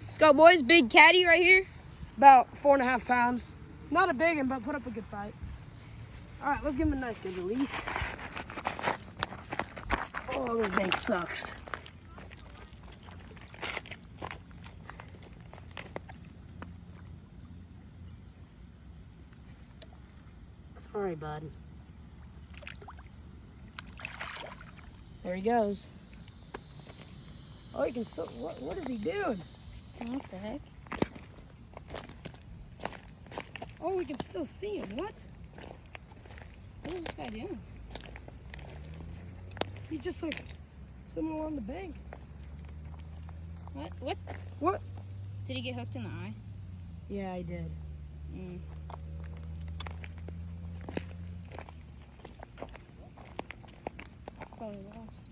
Let's go, boys. Big caddy right here. About 4.5 pounds. Not a big one, but put up a good fight. All right, let's give him a nice good release. Oh, this bank sucks. Sorry, bud. There he goes. Oh, he can still. What is he doing? What the heck? Oh, we can still see him. What? What is this guy doing? He just like somewhere on the bank. What? What? What? Did he get hooked in the eye? Yeah, I did. Mm. Probably lost.